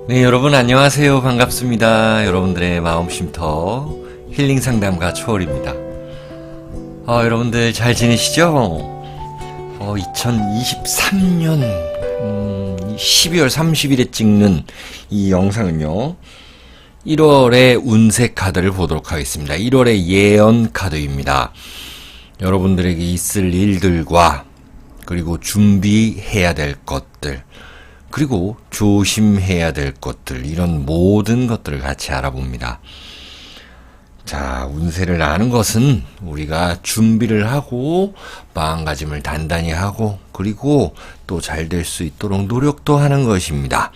네, 여러분 안녕하세요. 반갑습니다. 여러분들의 마음 쉼터 힐링 상담가 초월입니다. 여러분들 잘 지내시죠? 2023년 12월 30일에 찍는 이 영상은요. 1월의 운세 카드를 보도록 하겠습니다. 1월의 예언 카드입니다. 여러분들에게 있을 일들과 그리고 준비해야 될 것들 그리고 조심해야 될 것들, 이런 모든 것들을 같이 알아봅니다. 자, 운세를 아는 것은 우리가 준비를 하고 마음가짐을 단단히 하고 그리고 또 잘 될 수 있도록 노력도 하는 것입니다.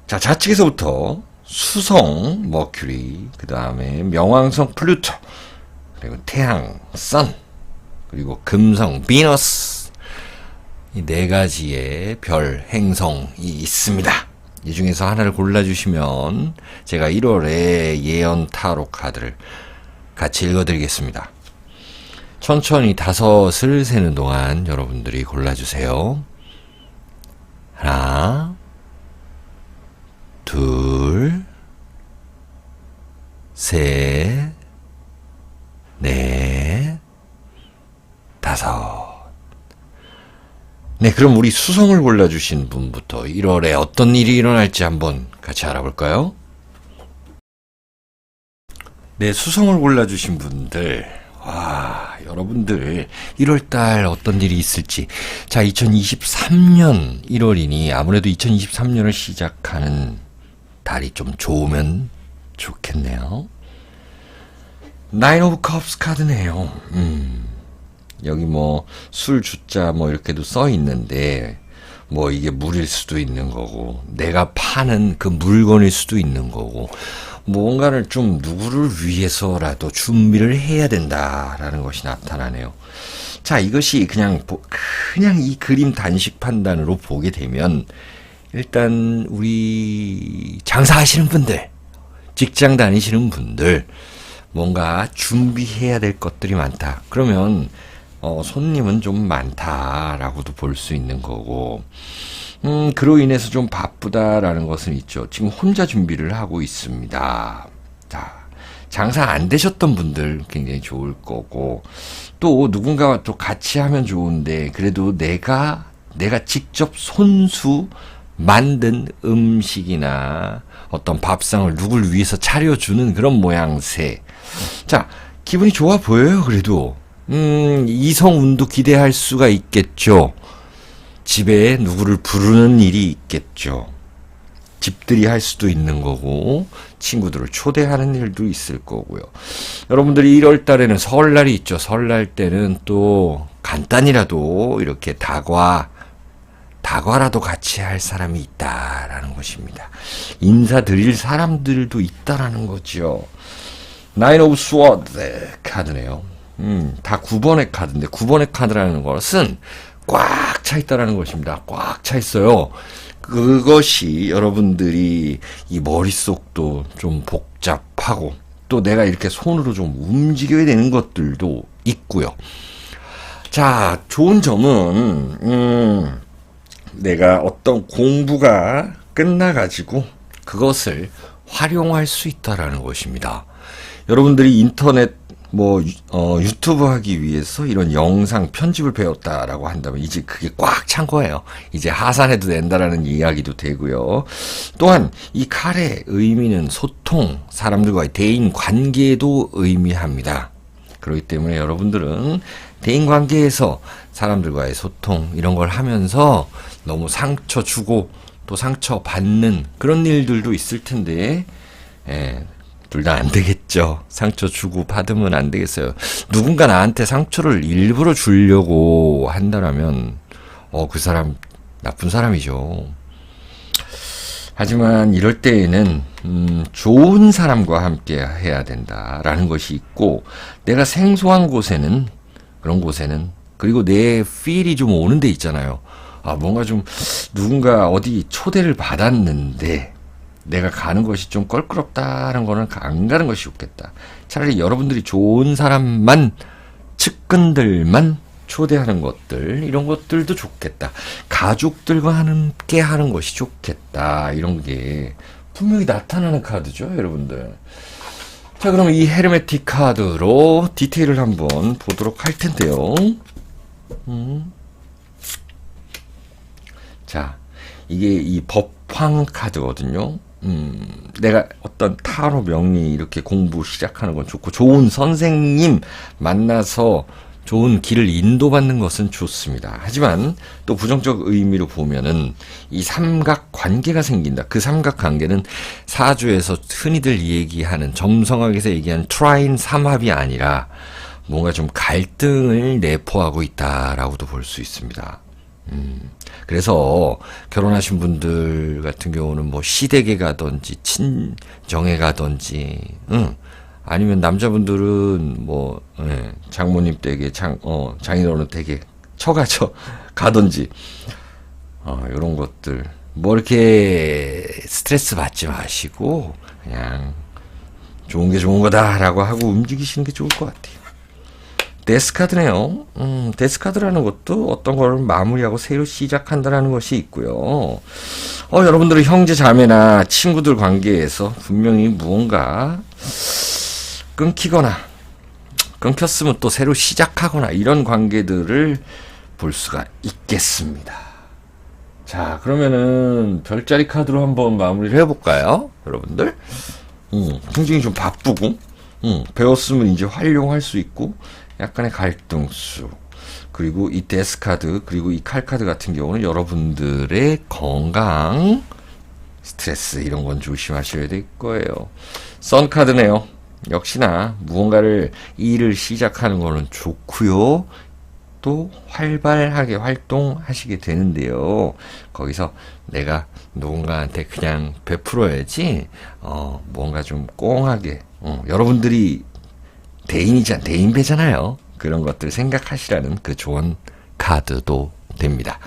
자, 좌측에서부터 수성, 머큐리, 그 다음에 명왕성, 플루토, 그리고 태양, 선, 그리고 금성, 비너스, 이 네 가지의 별, 행성이 있습니다. 이 중에서 하나를 골라주시면 제가 1월에 예언 타로 카드를 같이 읽어드리겠습니다. 천천히 5을 세는 동안 여러분들이 골라주세요. 하나, 둘, 셋, 넷, 5. 네, 그럼 우리 수성을 골라주신 분부터 1월에 어떤 일이 일어날지 한번 같이 알아볼까요? 네, 수성을 골라주신 분들, 여러분들 1월달 어떤 일이 있을지. 자, 2023년 1월이니 아무래도 2023년을 시작하는 달이 좀 좋으면 좋겠네요. 나인 오브 컵스 카드네요. 여기 술 주자 이렇게도 써 있는데, 이게 물일 수도 있는 거고, 내가 파는 그 물건일 수도 있는 거고, 뭔가를 좀 누구를 위해서라도 준비를 해야 된다라는 것이 나타나네요. 자, 이것이 그냥 이 그림 단식 판단으로 보게 되면, 일단 우리 장사하시는 분들, 직장 다니시는 분들, 뭔가 준비해야 될 것들이 많다. 그러면 손님은 좀 많다라고도 볼 수 있는 거고, 그로 인해서 좀 바쁘다라는 것은 있죠. 지금 혼자 준비를 하고 있습니다. 자, 장사 안 되셨던 분들 굉장히 좋을 거고, 또 누군가와 또 같이 하면 좋은데, 그래도 내가 직접 손수 만든 음식이나 어떤 밥상을 누굴 위해서 차려주는 그런 모양새. 자, 기분이 좋아 보여요, 그래도. 이성운도 기대할 수가 있겠죠. 집에 누구를 부르는 일이 있겠죠. 집들이 할 수도 있는 거고, 친구들을 초대하는 일도 있을 거고요. 여러분들이 1월 달에는 설날이 있죠. 설날 때는 또 간단히라도 이렇게 다과라도 같이 할 사람이 있다라는 것입니다. 인사드릴 사람들도 있다라는 거죠. 나인 오브 스워드 카드네요. 다 9번의 카드인데 9번의 카드라는 것은 꽉 차 있다라는 것입니다. 꽉 차 있어요. 그것이 여러분들이 이 머릿속도 좀 복잡하고 또 내가 이렇게 손으로 좀 움직여야 되는 것들도 있고요. 자, 좋은 점은 내가 어떤 공부가 끝나가지고 그것을 활용할 수 있다라는 것입니다. 여러분들이 인터넷 유튜브 하기 위해서 이런 영상 편집을 배웠다라고 한다면 이제 그게 꽉 찬 거예요. 이제 하산해도 된다라는 이야기도 되고요. 또한 이 칼의 의미는 소통, 사람들과의 대인 관계도 의미합니다. 그렇기 때문에 여러분들은 대인 관계에서 사람들과의 소통 이런 걸 하면서 너무 상처 주고 또 상처 받는 그런 일들도 있을 텐데, 둘 다 안 되겠죠. 상처 주고 받으면 안 되겠어요. 누군가 나한테 상처를 일부러 주려고 한다면, 그 사람 나쁜 사람이죠. 하지만 이럴 때에는 좋은 사람과 함께 해야 된다라는 것이 있고, 내가 생소한 곳에는 그런 곳에는 그리고 내 필이 좀 오는 데 있잖아요. 뭔가 좀 누군가 어디 초대를 받았는데 내가 가는 것이 좀 껄끄럽다는 거는 안 가는 것이 좋겠다. 차라리 여러분들이 좋은 사람만, 측근들만 초대하는 것들, 이런 것들도 좋겠다. 가족들과 함께 하는 것이 좋겠다. 이런 게 분명히 나타나는 카드죠, 여러분들. 자, 그럼 이 헤르메틱 카드로 디테일을 한번 보도록 할 텐데요. 자, 이게 이 법황 카드거든요. 내가 어떤 타로 명리 이렇게 공부 시작하는 건 좋고, 좋은 선생님 만나서 좋은 길을 인도받는 것은 좋습니다. 하지만 또 부정적 의미로 보면은 이 삼각 관계가 생긴다. 그 삼각 관계는 사주에서 흔히들 얘기하는, 점성학에서 얘기하는 트라인 삼합이 아니라 뭔가 좀 갈등을 내포하고 있다라고도 볼 수 있습니다. 그래서 결혼하신 분들 같은 경우는 뭐 시댁에 가든지 친정에 가든지, 아니면 남자분들은 뭐 장모님 댁에 장인어른 댁에 가든지 이런 것들 뭐 이렇게 스트레스 받지 마시고 그냥 좋은 게 좋은 거다라고 하고 움직이시는 게 좋을 것 같아요. 데스카드네요. 데스카드라는 것도 어떤 걸 마무리하고 새로 시작한다라는 것이 있고요. 여러분들은 형제 자매나 친구들 관계에서 분명히 무언가 끊겼으면 또 새로 시작하거나 이런 관계들을 볼 수가 있겠습니다. 자, 그러면은 별자리 카드로 한번 마무리를 해볼까요, 여러분들? 굉장히 좀 바쁘고, 배웠으면 이제 활용할 수 있고, 약간의 갈등수, 그리고 이 데스카드, 그리고 이 칼카드 같은 경우는 여러분들의 건강, 스트레스 이런 건 조심하셔야 될 거예요. 선카드네요. 역시나 무언가를 일을 시작하는 거는 좋고요. 또 활발하게 활동하시게 되는데요. 거기서 내가 누군가한테 그냥 베풀어야지 뭔가 좀 꽁하게 여러분들이 대인배잖아요. 그런 것들 생각하시라는 그 조언 카드도 됩니다.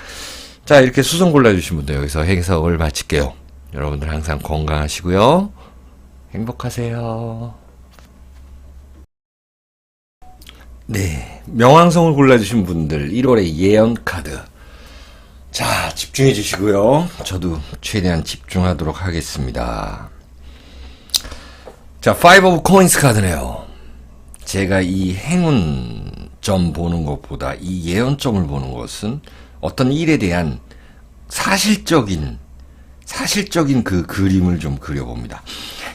자, 이렇게 수성 골라주신 분들 여기서 해석을 마칠게요. 여러분들 항상 건강하시고요. 행복하세요. 네, 명왕성을 골라주신 분들 1월의 예언 카드. 자, 집중해 주시고요. 저도 최대한 집중하도록 하겠습니다. 자, 5 of Coins 카드네요. 제가 이 행운점 보는 것보다 이 예언점을 보는 것은 어떤 일에 대한 사실적인 그 그림을 좀 그려봅니다.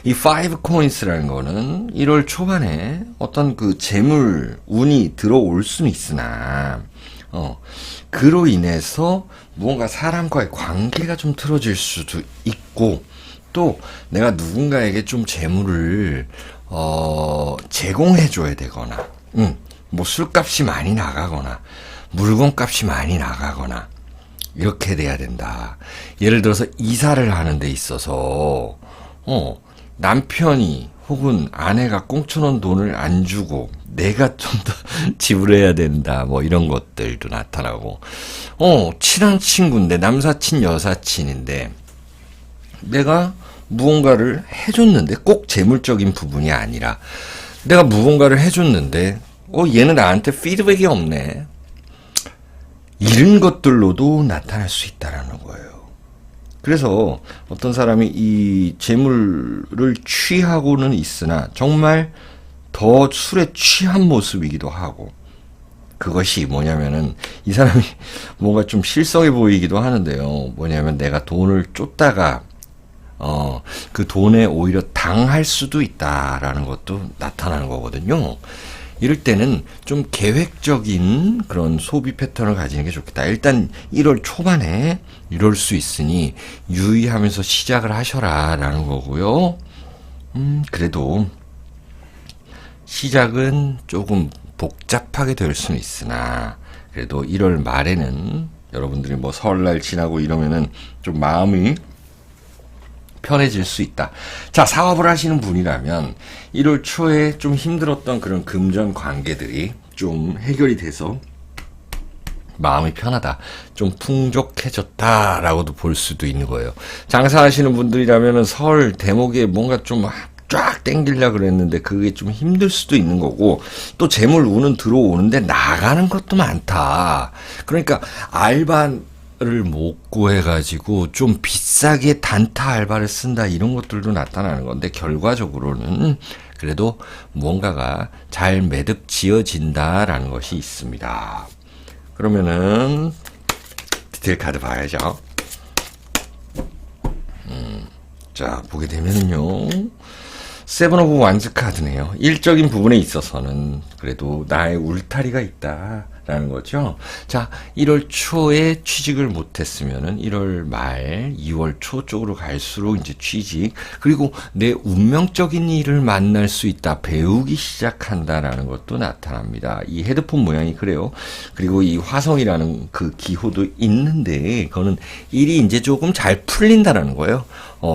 이 5 coins라는 거는 1월 초반에 어떤 그 재물, 운이 들어올 수는 있으나, 그로 인해서 무언가 사람과의 관계가 좀 틀어질 수도 있고, 또 내가 누군가에게 좀 재물을, 제공해줘야 되거나, 뭐 술값이 많이 나가거나, 물건값이 많이 나가거나, 이렇게 돼야 된다. 예를 들어서 이사를 하는 데 있어서 남편이 혹은 아내가 꽁쳐놓은 돈을 안 주고 내가 좀 더 지불해야 된다. 뭐 이런 것들도 나타나고, 친한 친구인데 남사친 여사친인데 내가 무언가를 해줬는데, 꼭 재물적인 부분이 아니라 내가 무언가를 해줬는데 얘는 나한테 피드백이 없네. 이런 것들로도 나타날 수 있다라는 거예요. 그래서 어떤 사람이 이 재물을 취하고는 있으나 정말 더 술에 취한 모습이기도 하고, 그것이 뭐냐면은 이 사람이 뭔가 좀 실성해 보이기도 하는데요. 뭐냐면 내가 돈을 쫓다가 그 돈에 오히려 당할 수도 있다라는 것도 나타나는 거거든요. 이럴 때는 좀 계획적인 그런 소비 패턴을 가지는 게 좋겠다. 일단 1월 초반에 이럴 수 있으니 유의하면서 시작을 하셔라 라는 거고요. 그래도 시작은 조금 복잡하게 될 수는 있으나, 그래도 1월 말에는 여러분들이 뭐 설날 지나고 이러면은 좀 마음이 편해질 수 있다. 자, 사업을 하시는 분이라면 1월 초에 좀 힘들었던 그런 금전 관계들이 좀 해결이 돼서 마음이 편하다. 좀 풍족해졌다라고도 볼 수도 있는 거예요. 장사하시는 분들이라면 설 대목에 뭔가 좀 쫙 땡기려고 그랬는데 그게 좀 힘들 수도 있는 거고, 또 재물 운은 들어오는데 나가는 것도 많다. 그러니까 알바를 못 구해가지고 좀 비싸게 단타 알바를 쓴다, 이런 것들도 나타나는 건데, 결과적으로는 그래도 무언가가 잘 매듭 지어진다라는 것이 있습니다. 그러면은 디테일 카드 봐야죠. 자, 보게 되면요, 세븐 오브 완즈 카드네요. 일적인 부분에 있어서는 그래도 나의 울타리가 있다라는 거죠. 자, 1월 초에 취직을 못했으면은 1월 말, 2월 초 쪽으로 갈수록 이제 취직, 그리고 내 운명적인 일을 만날 수 있다, 배우기 시작한다라는 것도 나타납니다. 이 헤드폰 모양이 그래요. 그리고 이 화성이라는 그 기호도 있는데, 그거는 일이 이제 조금 잘 풀린다라는 거예요.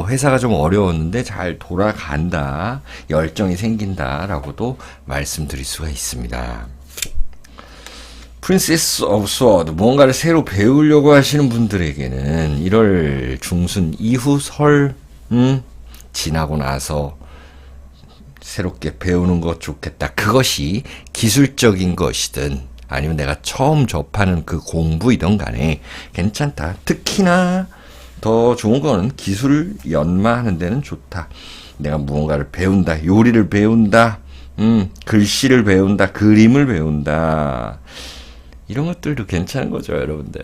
회사가 좀 어려웠는데 잘 돌아간다, 열정이 생긴다라고도 말씀드릴 수가 있습니다. 프린세스 오브 스워드, 뭔가를 새로 배우려고 하시는 분들에게는 1월 중순 이후 설 지나고 나서 새롭게 배우는 것 좋겠다. 그것이 기술적인 것이든 아니면 내가 처음 접하는 그 공부이든 간에 괜찮다. 특히나 더 좋은 거는 기술을 연마하는 데는 좋다. 내가 무언가를 배운다, 요리를 배운다, 글씨를 배운다, 그림을 배운다, 이런 것들도 괜찮은 거죠, 여러분들.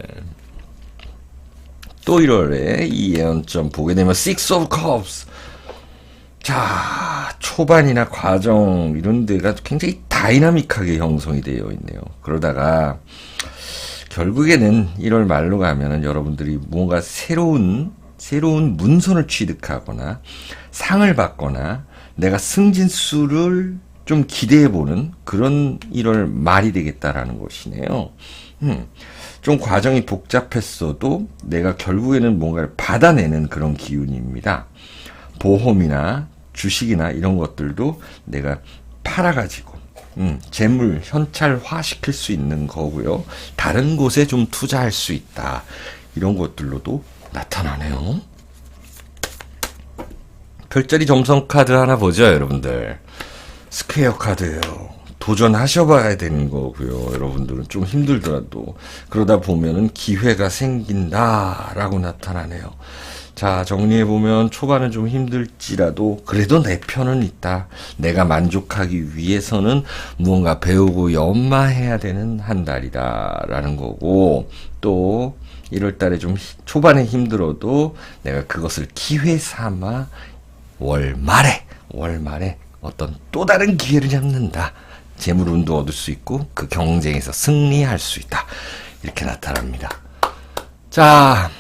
또 1월에 이 예언점 보게 되면 Six of Cups. 자, 초반이나 과정 이런 데가 굉장히 다이나믹하게 형성이 되어 있네요. 그러다가 결국에는 1월 말로 가면은 여러분들이 무언가 새로운 문서를 취득하거나 상을 받거나 내가 승진수를 좀 기대해보는 그런 1월 말이 되겠다라는 것이네요. 좀 과정이 복잡했어도 내가 결국에는 뭔가를 받아내는 그런 기운입니다. 보험이나 주식이나 이런 것들도 내가 팔아가지고 재물 현찰화 시킬 수 있는 거고요. 다른 곳에 좀 투자할 수 있다, 이런 것들로도 나타나네요. 별자리 점성 카드 하나 보죠, 여러분들. 스퀘어 카드예요. 도전하셔봐야 되는 거고요. 여러분들은 좀 힘들더라도 그러다 보면은 기회가 생긴다라고 나타나네요. 자, 정리해보면 초반은 좀 힘들지라도 그래도 내 편은 있다. 내가 만족하기 위해서는 무언가 배우고 연마해야 되는 한 달이다 라는 거고, 또 1월달에 좀 초반에 힘들어도 내가 그것을 기회 삼아 월 말에 어떤 또 다른 기회를 잡는다. 재물운도 얻을 수 있고 그 경쟁에서 승리할 수 있다, 이렇게 나타납니다. 자,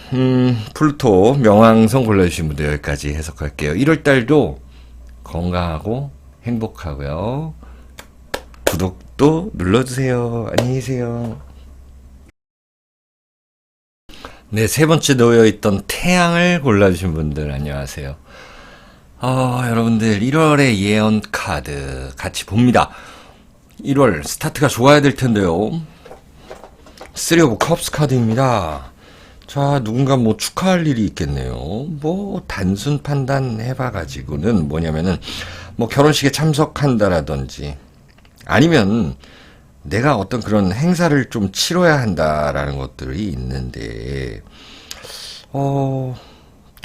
플루토 명왕성 골라주신 분들 여기까지 해석할게요. 1월달도 건강하고 행복하고요. 구독도 눌러주세요. 안녕히 계세요. 네, 세 번째 놓여있던 태양을 골라주신 분들 안녕하세요. 여러분들 1월의 예언 카드 같이 봅니다. 1월 스타트가 좋아야 될 텐데요. 3 오브 컵스 카드입니다. 자, 누군가 뭐 축하할 일이 있겠네요. 뭐 단순 판단 해봐가지고는 뭐냐면은 뭐 결혼식에 참석한다라든지 아니면 내가 어떤 그런 행사를 좀 치러야 한다라는 것들이 있는데, 또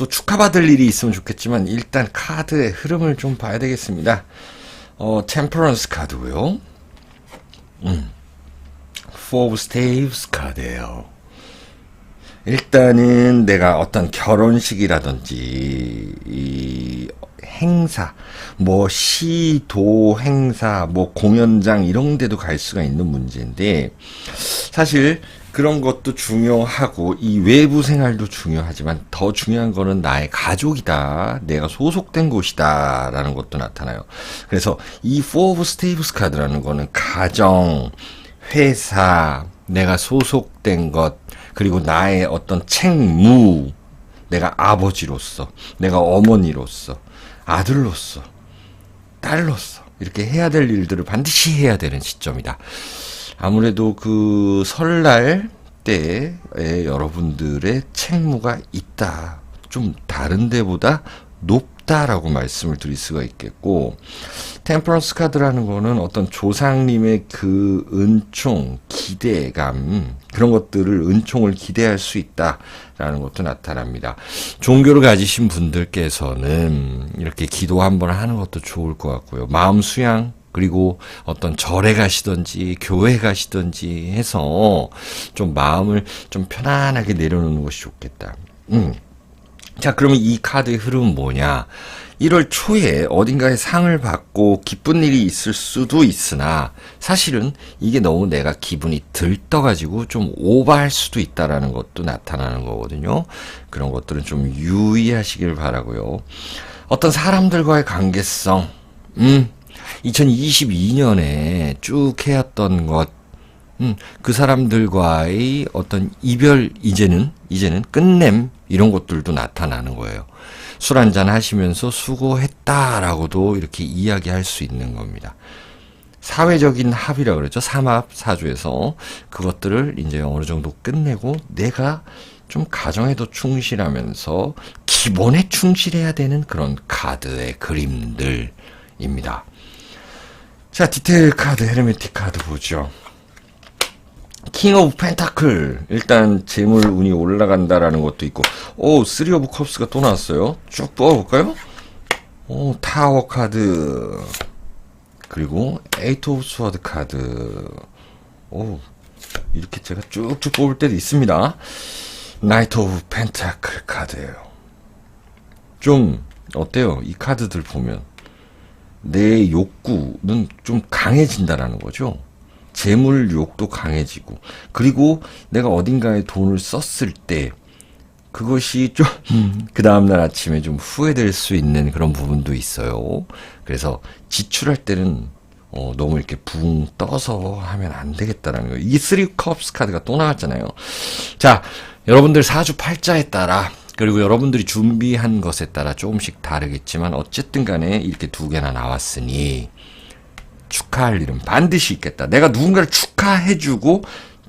축하받을 일이 있으면 좋겠지만 일단 카드의 흐름을 좀 봐야 되겠습니다. 템퍼런스 카드고요. Four of Staves 카드예요. 일단은 내가 어떤 결혼식이라든지 이 행사, 뭐 시도 행사, 뭐 공연장 이런 데도 갈 수가 있는 문제인데, 사실 그런 것도 중요하고 이 외부 생활도 중요하지만 더 중요한 거는 나의 가족이다, 내가 소속된 곳이다 라는 것도 나타나요. 그래서 이 Four of Staves 카드라는 거는 가정, 회사, 내가 소속된 것, 그리고 나의 어떤 책무, 내가 아버지로서, 내가 어머니로서, 아들로서, 딸로서 이렇게 해야 될 일들을 반드시 해야 되는 시점이다. 아무래도 그 설날 때에 여러분들의 책무가 있다. 좀 다른 데보다 높다. 있다라고 말씀을 드릴 수가 있겠고, 템퍼런스 카드라는 거는 어떤 조상님의 그 은총, 기대감, 그런 것들을 은총을 기대할 수 있다라는 것도 나타납니다. 종교를 가지신 분들께서는 이렇게 기도 한번 하는 것도 좋을 것 같고요. 마음 수양, 그리고 어떤 절에 가시든지 교회 가시든지 해서 좀 마음을 좀 편안하게 내려놓는 것이 좋겠다. 자, 그러면 이 카드의 흐름은 뭐냐? 1월 초에 어딘가에 상을 받고 기쁜 일이 있을 수도 있으나 사실은 이게 너무 내가 기분이 들떠가지고 좀 오버할 수도 있다라는 것도 나타나는 거거든요. 그런 것들은 좀 유의하시길 바라고요. 어떤 사람들과의 관계성, 2022년에 쭉 해왔던 것, 그 사람들과의 어떤 이별, 이제는 끝냄, 이런 것들도 나타나는 거예요. 술 한잔 하시면서 수고했다라고도 이렇게 이야기할 수 있는 겁니다. 사회적인 합의라 그러죠. 삼합, 사주에서 그것들을 이제 어느 정도 끝내고 내가 좀 가정에도 충실하면서 기본에 충실해야 되는 그런 카드의 그림들입니다. 자, 디테일 카드, 헤르메틱 카드 보죠. 킹 오브 펜타클. 일단 재물 운이 올라간다라는 것도 있고, 쓰리 오브 컵스가 또 나왔어요. 쭉 뽑아볼까요? 타워 카드. 그리고 에이트 오브 스워드 카드. 이렇게 제가 쭉쭉 뽑을 때도 있습니다. 나이트 오브 펜타클 카드예요. 좀 어때요? 이 카드들 보면 내 욕구는 좀 강해진다라는 거죠. 재물 욕도 강해지고, 그리고 내가 어딘가에 돈을 썼을 때 그것이 좀 그 다음날 아침에 좀 후회될 수 있는 그런 부분도 있어요. 그래서 지출할 때는 너무 이렇게 붕 떠서 하면 안 되겠다라는 거예요. 이 쓰리 컵스 카드가 또 나왔잖아요. 자, 여러분들 사주 팔자에 따라, 그리고 여러분들이 준비한 것에 따라 조금씩 다르겠지만 어쨌든 간에 이렇게 두 개나 나왔으니 축하할 일은 반드시 있겠다. 내가 누군가를 축하해주고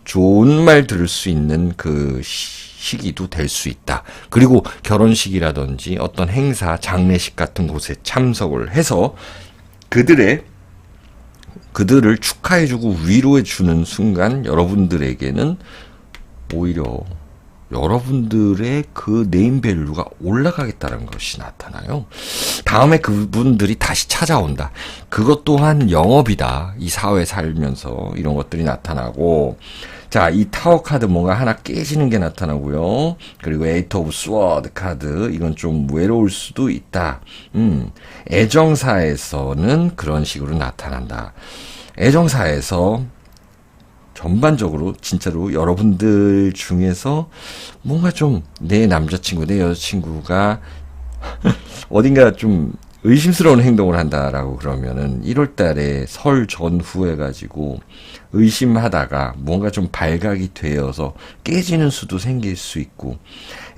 좋은 말 들을 수 있는 그 시기도 될 수 있다. 그리고 결혼식이라든지 어떤 행사, 장례식 같은 곳에 참석을 해서 그들을 축하해주고 위로해주는 순간 여러분들에게는 오히려 여러분들의 그 네임밸류가 올라가겠다는 것이 나타나요. 다음에 그분들이 다시 찾아온다. 그것 또한 영업이다. 이 사회에 살면서 이런 것들이 나타나고, 자, 이 타워 카드 뭔가 하나 깨지는 게 나타나고요. 그리고 에이트 오브 스워드 카드, 이건 좀 외로울 수도 있다. 애정사에서는 그런 식으로 나타난다. 애정사에서 전반적으로 진짜로 여러분들 중에서 뭔가 좀 내 남자친구, 내 여자친구가 어딘가 좀 의심스러운 행동을 한다라고 그러면은 1월 달에 설 전후에 가지고 의심하다가 뭔가 좀 발각이 되어서 깨지는 수도 생길 수 있고,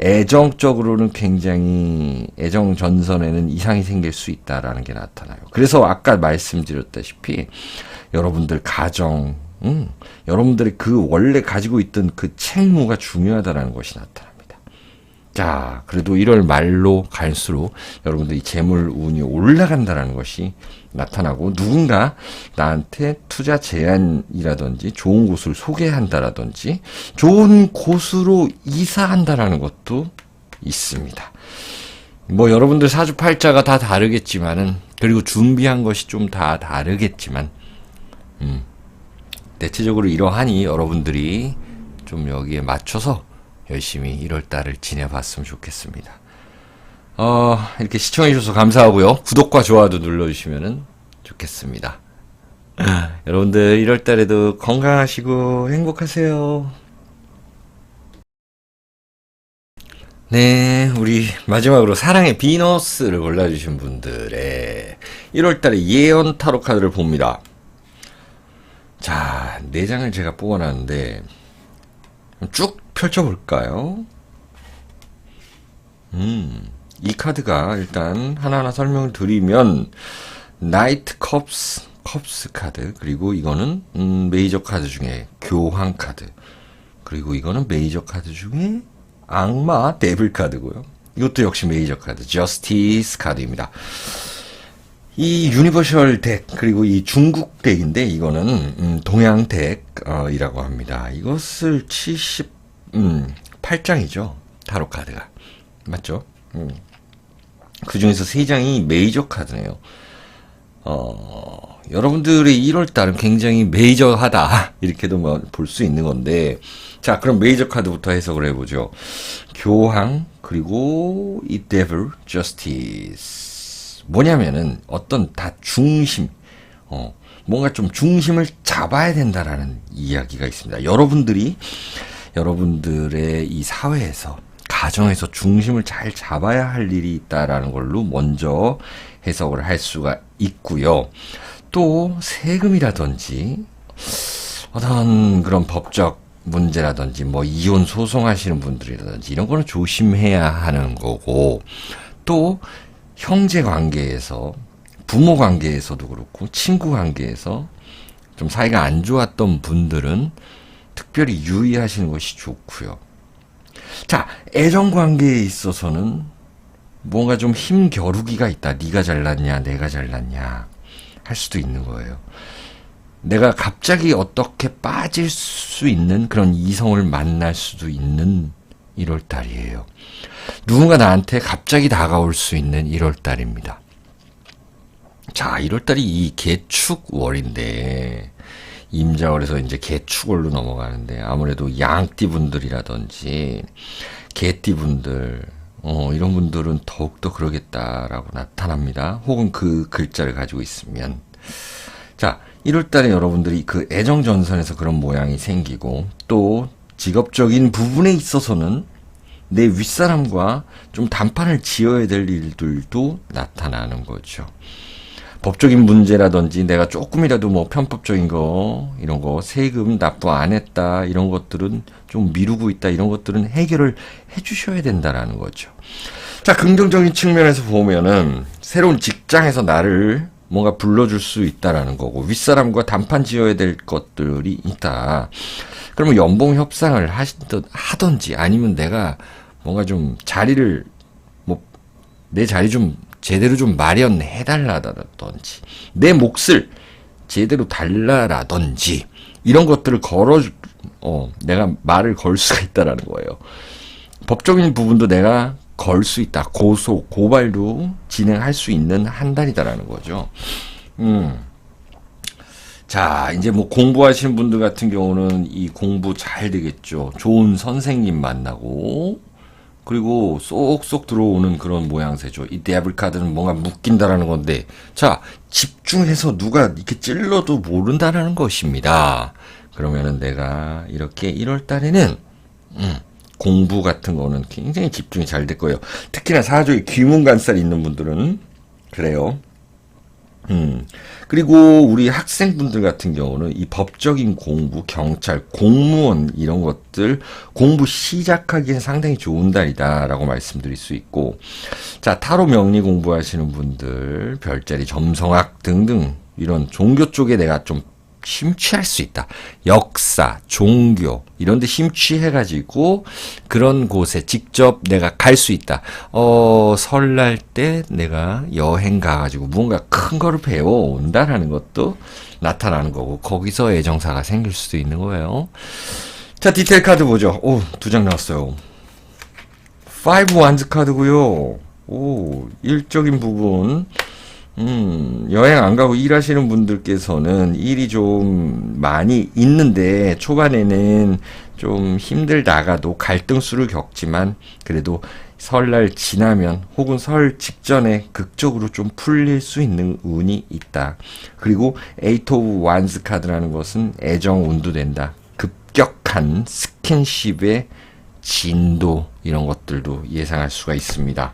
애정적으로는 굉장히 애정 전선에는 이상이 생길 수 있다라는 게 나타나요. 그래서 아까 말씀드렸다시피 여러분들 가정, 여러분들이 그 원래 가지고 있던 그 책무가 중요하다라는 것이 나타납니다. 자, 그래도 1월 말로 갈수록 여러분들이 재물 운이 올라간다라는 것이 나타나고, 누군가 나한테 투자 제안이라든지 좋은 곳을 소개한다라든지 좋은 곳으로 이사한다라는 것도 있습니다. 뭐 여러분들 사주팔자가 다 다르겠지만은, 그리고 준비한 것이 좀 다 다르겠지만, 대체적으로 이러하니 여러분들이 좀 여기에 맞춰서 열심히 1월달을 지내봤으면 좋겠습니다. 이렇게 시청해주셔서 감사하고요. 구독과 좋아요도 눌러주시면 좋겠습니다. 여러분들 1월달에도 건강하시고 행복하세요. 네, 우리 마지막으로 사랑의 비너스를 골라주신 분들의 1월달의 예언 타로 카드를 봅니다. 자, 4장을 제가 뽑아놨는데 쭉 펼쳐볼까요? 이 카드가 일단 하나하나 설명을 드리면, 나이트 컵스 카드, 그리고 이거는 메이저 카드 중에 교황 카드, 그리고 이거는 메이저 카드 중에 악마 데빌 카드고요. 이것도 역시 메이저 카드, 저스티스 카드입니다. 이 유니버셜 덱, 그리고 이 중국 덱인데, 이거는, 동양 덱이라고 합니다. 이것을 78장이죠. 타로 카드가. 맞죠? 그 중에서 3장이 메이저 카드네요. 여러분들의 1월달은 굉장히 메이저하다. 이렇게도 볼 수 있는 건데, 자, 그럼 메이저 카드부터 해석을 해보죠. 교황, 그리고 이 데블, 저스티스. 뭐냐면은 어떤 다 중심, 뭔가 좀 중심을 잡아야 된다라는 이야기가 있습니다. 여러분들의 이 사회에서, 가정에서 중심을 잘 잡아야 할 일이 있다라는 걸로 먼저 해석을 할 수가 있고요. 또 세금이라든지 어떤 그런 법적 문제라든지 뭐 이혼 소송하시는 분들이라든지 이런 거는 조심해야 하는 거고, 또 형제 관계에서, 부모 관계에서도 그렇고 친구 관계에서 좀 사이가 안 좋았던 분들은 특별히 유의하시는 것이 좋고요. 자, 애정 관계에 있어서는 뭔가 좀 힘겨루기가 있다. 네가 잘났냐, 내가 잘났냐 할 수도 있는 거예요. 내가 갑자기 어떻게 빠질 수 있는 그런 이성을 만날 수도 있는 1월달이에요. 누군가 나한테 갑자기 다가올 수 있는 1월달입니다. 자, 1월달이 이 개축월인데, 임자월에서 이제 개축월로 넘어가는데, 아무래도 양띠 분들이라든지 개띠 분들, 이런 분들은 더욱더 그러겠다라고 나타납니다. 혹은 그 글자를 가지고 있으면. 자, 1월달에 여러분들이 그 애정전선에서 그런 모양이 생기고, 또 직업적인 부분에 있어서는 내 윗사람과 좀 단판을 지어야 될 일들도 나타나는 거죠. 법적인 문제라든지 내가 조금이라도 뭐 편법적인 거, 이런 거, 세금 납부 안 했다, 이런 것들은 좀 미루고 있다, 이런 것들은 해결을 해 주셔야 된다라는 거죠. 자, 긍정적인 측면에서 보면은 새로운 직장에서 나를 뭔가 불러줄 수 있다라는 거고, 윗사람과 단판 지어야 될 것들이 있다. 그러면 연봉 협상을 하든지 아니면 내가 뭔가 좀 자리를, 내 자리 좀 제대로 좀 마련해달라든지, 내 몫을 제대로 달라라든지, 이런 것들을 내가 말을 걸 수가 있다라는 거예요. 법적인 부분도 내가 걸 수 있다. 고발도 진행할 수 있는 한 달이다라는 거죠. 자, 이제 뭐 공부하시는 분들 같은 경우는 이 공부 잘 되겠죠. 좋은 선생님 만나고, 그리고 쏙쏙 들어오는 그런 모양새죠. 이 데블 카드는 뭔가 묶인다라는 건데, 자, 집중해서 누가 이렇게 찔러도 모른다라는 것입니다. 그러면은 내가 이렇게 1월 달에는, 공부 같은 거는 굉장히 집중이 잘 될 거예요. 특히나 사주에 귀문간살 있는 분들은 그래요. 그리고 우리 학생분들 같은 경우는 이 법적인 공부, 경찰, 공무원 이런 것들 공부 시작하기엔 상당히 좋은 달이다라고 말씀드릴 수 있고, 자, 타로 명리 공부하시는 분들, 별자리, 점성학 등등 이런 종교 쪽에 내가 좀 심취할 수 있다. 역사, 종교 이런 데 심취해가지고 그런 곳에 직접 내가 갈 수 있다. 설날 때 내가 여행 가가지고 뭔가 큰 거를 배워온다라는 것도 나타나는 거고, 거기서 애정사가 생길 수도 있는 거예요. 자, 디테일 카드 보죠. 오, 2장 나왔어요. 5 완즈 카드고요. 오, 일적인 부분, 여행 안 가고 일하시는 분들께서는 일이 좀 많이 있는데, 초반에는 좀 힘들다가도 갈등수를 겪지만, 그래도 설날 지나면 혹은 설 직전에 극적으로 좀 풀릴 수 있는 운이 있다. 그리고 8 오브 완즈 카드라는 것은 애정 운도된다. 급격한 스킨십의 진도, 이런 것들도 예상할 수가 있습니다.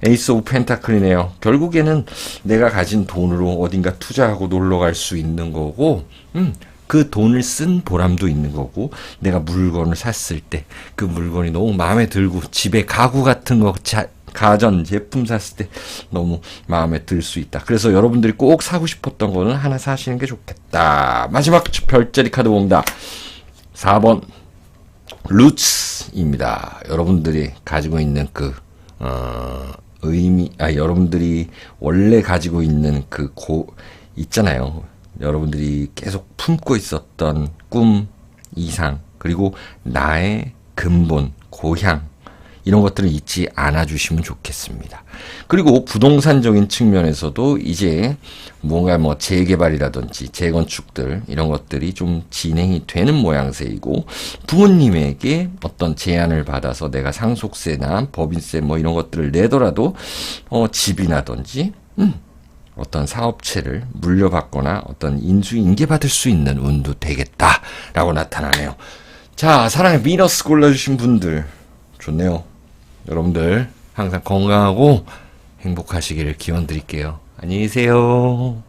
에이스 오브 펜타클이네요. 결국에는 내가 가진 돈으로 어딘가 투자하고 놀러 갈 수 있는 거고, 그 돈을 쓴 보람도 있는 거고, 내가 물건을 샀을 때 그 물건이 너무 마음에 들고, 집에 가구 같은 거, 가전 제품 샀을 때 너무 마음에 들 수 있다. 그래서 여러분들이 꼭 사고 싶었던 거는 하나 사시는 게 좋겠다. 마지막 별자리 카드 봅니다. 4번 루츠입니다. 여러분들이 가지고 있는 그 여러분들이 원래 가지고 있는 있잖아요. 여러분들이 계속 품고 있었던 꿈, 이상, 그리고 나의 근본, 고향, 이런 것들을 잊지 않아 주시면 좋겠습니다. 그리고 부동산적인 측면에서도 이제 뭔가 재개발이라든지 재건축들 이런 것들이 좀 진행이 되는 모양새이고, 부모님에게 어떤 제안을 받아서 내가 상속세나 법인세 이런 것들을 내더라도 집이나든지 어떤 사업체를 물려받거나 어떤 인수인계받을 수 있는 운도 되겠다라고 나타나네요. 자, 사랑의 비너스 골라주신 분들 좋네요. 여러분들 항상 건강하고 행복하시기를 기원 드릴게요. 안녕히 계세요.